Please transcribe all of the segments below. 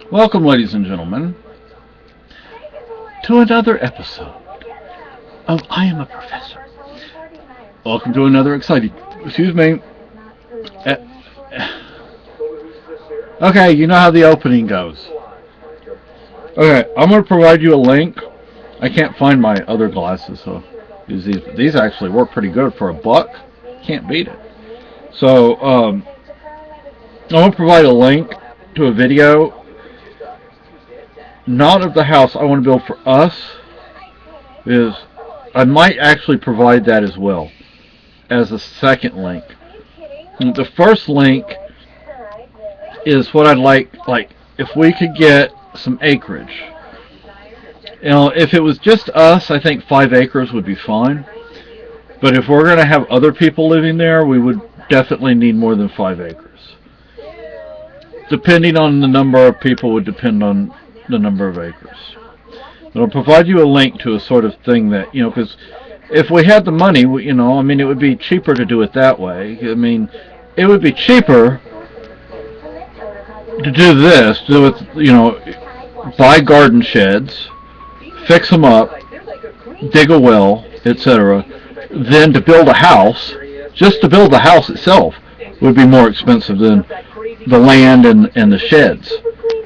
Welcome, ladies and gentlemen, to another episode of I Am a Professor. Welcome to another exciting, excuse me. Uh, okay, you know how the opening goes. Okay, I'm going to provide you a link. I can't find my other glasses, so use these. But these actually work pretty good for $1. Can't beat it. So, I'm going to provide a link to a video, not of the house I want to build for us. I might actually provide that as well as a second link. The first link is what I'd like if we could get some acreage. You know, if it was just us, I think 5 acres would be fine. But if we're going to have other people living there, we would definitely need more than 5 acres. Depending on the number of people would depend on the number of acres. It'll provide you a link to a sort of thing that, because if we had the money, it would be cheaper to do it that way. It would be cheaper to do this, buy garden sheds, fix them up, dig a well, etc., than to build a house. Just to build the house itself would be more expensive than the land and the sheds.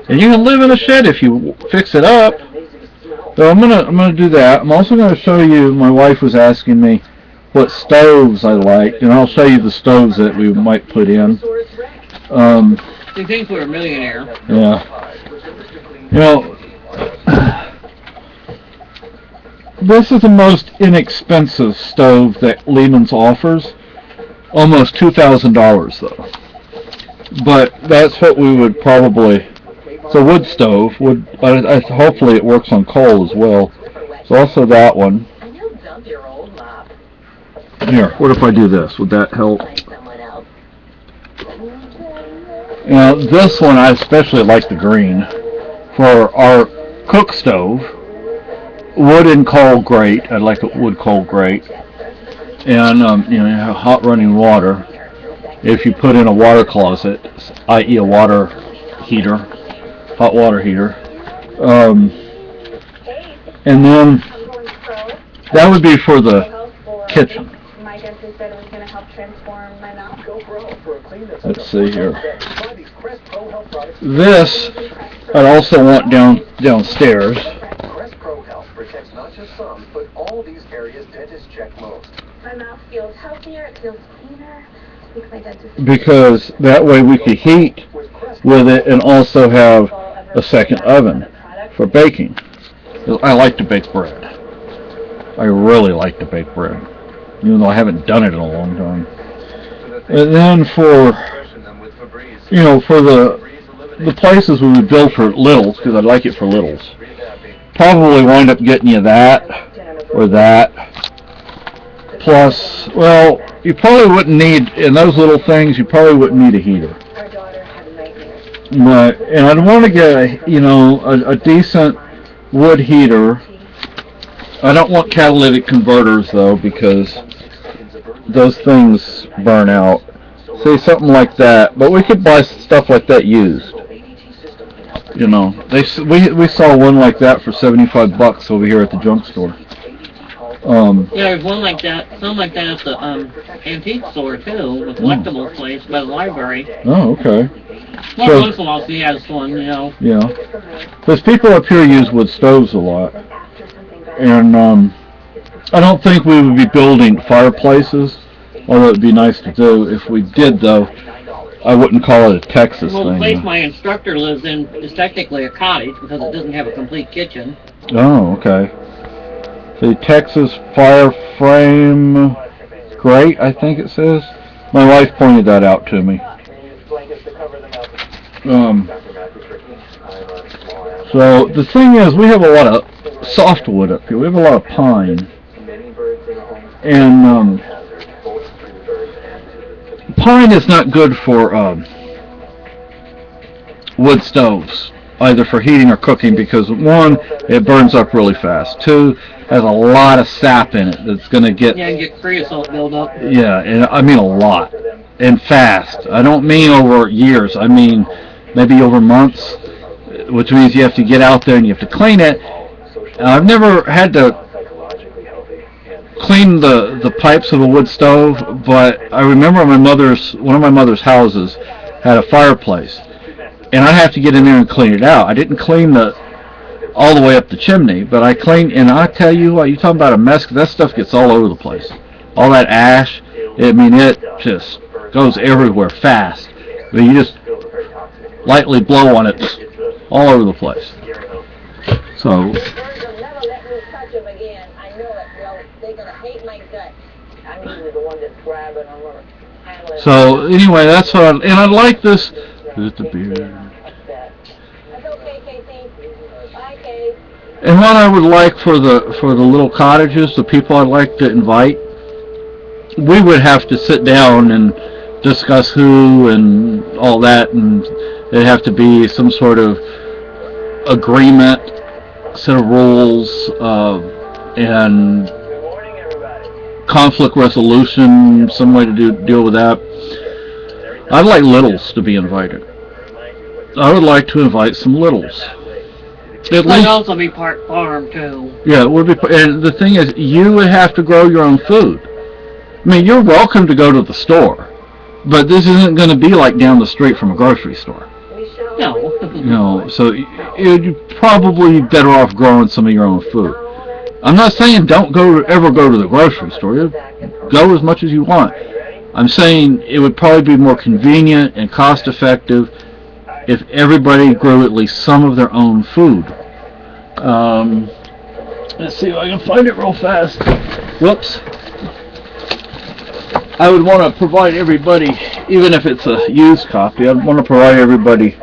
And you can live in a shed if you fix it up. So I'm gonna do that. I'm also gonna show you. My wife was asking me what stoves I like, and I'll show you the stoves that we might put in. You think we're a millionaire? Yeah. This is the most inexpensive stove that Lehman's offers. Almost $2,000 though. But that's what we would probably. It's a wood stove. Hopefully it works on coal as well. So also that one. Here, what if I do this? Would that help? This one I especially like the green. For our cook stove, wood and coal grate. I like a wood coal grate. And you have hot running water. If you put in a water closet, i.e. a water heater, hot water heater, and then that would be for the kitchen. Let's see here. This I'd also want downstairs. My mouth feels healthier, it feels cleaner. Because that way we could heat with it and also have a second oven for baking. I like to bake bread. I really like to bake bread, even though I haven't done it in a long time. And then for the places we would build for littles, because I'd like it for littles, probably wind up getting you that or that. Plus, you probably wouldn't need, in those little things, you probably wouldn't need a heater. And I'd want to get a decent wood heater. I don't want catalytic converters though, because those things burn out. Say something like that, but we could buy stuff like that used. We saw one like that for $75 over here at the junk store. There's one like that, some like that at the antique store too, the collectibles place by the library. Oh, okay. Once in a while, he has one, Yeah. Because people up here use wood stoves a lot. And I don't think we would be building fireplaces, although it would be nice to do. If we did, though, I wouldn't call it a Texas thing. Well, the place my instructor lives in is technically a cottage because it doesn't have a complete kitchen. Oh, okay. The Texas fire frame grate, I think it says. My wife pointed that out to me. So the thing is, we have a lot of softwood up here. We have a lot of pine. And pine is not good for wood stoves, either for heating or cooking, because one, it burns up really fast. Two, has a lot of sap in it that's going to get... Yeah, and get creosote buildup. Yeah, and I mean a lot. And fast. I don't mean over years. I mean maybe over months. which means you have to get out there and you have to clean it. I've never had to clean the pipes of a wood stove, but I remember one of my mother's houses had a fireplace, and I'd have to get in there and clean it out. I didn't clean all the way up the chimney, but I cleaned, and I tell you what, you talking about a mess, 'cause that stuff gets all over the place. All that ash, I mean, it just goes everywhere fast. But you just lightly blow on it, all over the place. So, They'll never let me touch them again. I know it. They're gonna hate my guts. I'm usually the one that's grabbing them or handling them. so anyway, that's what and I like this. There's the beard. That's okay, Casey. Bye, Kate. And what I would like for the little cottages, the people I'd like to invite, we would have to sit down and discuss who and all that, and it'd have to be some sort of agreement, set of rules, and conflict resolution, some way to deal with that. I'd like littles to be invited. I would like to invite some littles. At It would least, also be part farm too. yeah, it would be. And the thing is, you would have to grow your own food. I mean, you're welcome to go to the store, but this isn't going to be like down the street from a grocery store. No. You know, so you'd probably be better off growing some of your own food. I'm not saying don't ever go to the grocery store. You go as much as you want. I'm saying it would probably be more convenient and cost effective if everybody grew at least some of their own food. Let's see if I can find it real fast. Whoops. I would want to provide everybody, even if it's a used copy, I'd want to provide everybody,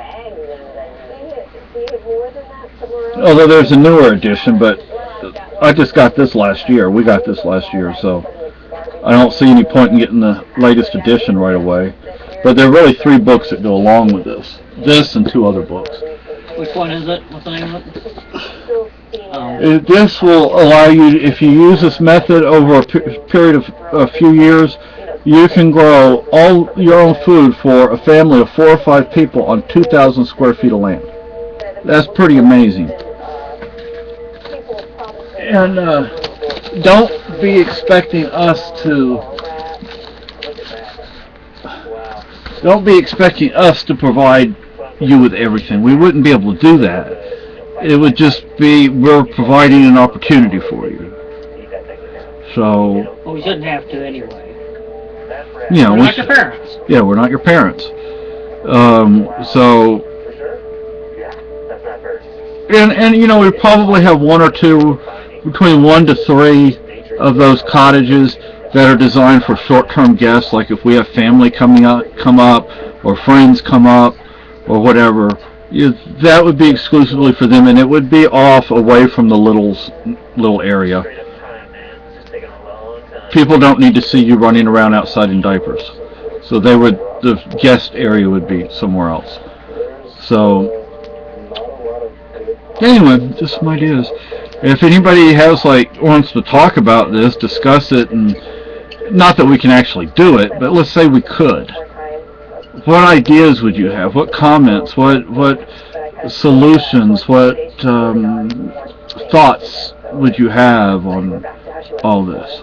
although there's a newer edition, but I just got this last year. We got this last year, so I don't see any point in getting the latest edition right away. But there are really 3 books that go along with this. This and 2 other books. Which one is it? What's the name of it? This will allow you, if you use this method over a period of a few years, you can grow all your own food for a family of 4 or 5 people on 2,000 square feet of land. That's pretty amazing. And don't be expecting us to provide you with everything. We wouldn't be able to do that. It would just be we're providing an opportunity for you. So, Well, we shouldn't have to anyway. you know, We're not your parents. yeah, we're not your parents. So, and you know, we probably have 1 or 2, between 1 to 3 of those cottages that are designed for short-term guests, like if we have family come up, or friends come up, or whatever. That would be exclusively for them, and it would be off away from the little area. People don't need to see you running around outside in diapers. So the guest area would be somewhere else. So, anyway, just some ideas. If anybody wants to talk about this, discuss it, and not that we can actually do it, but let's say we could. What ideas would you have? What comments? What solutions? What thoughts would you have on all this?